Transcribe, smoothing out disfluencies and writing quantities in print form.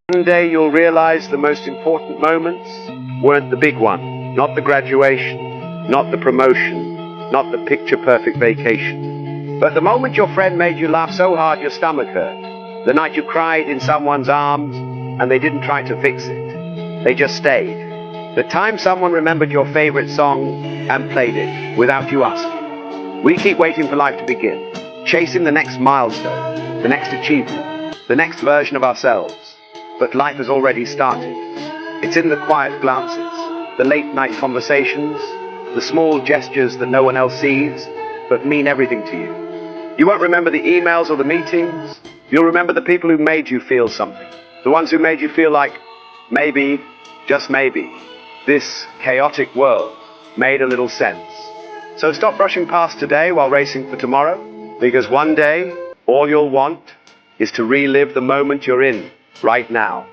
One day you'll realize the most important moments weren't the big one, not the graduation, not the promotion, not the picture-perfect vacation, but the moment your friend made you laugh so hard your stomach hurt, the night you cried in someone's arms and they didn't try to fix it, they just stayed, the time someone remembered your favorite song and played it without you asking. We keep waiting for life to begin, chasing the next milestone, the next achievement, the next version of ourselves. But life has already started. It's in the quiet glances, the late night conversations, the small gestures that no one else sees, but mean everything to you. You won't remember the emails or the meetings. You'll remember the people who made you feel something. The ones who made you feel like, maybe, just maybe, this chaotic world made a little sense. So stop rushing past today while racing for tomorrow, because one day, all you'll want is to relive the moment you're in right now.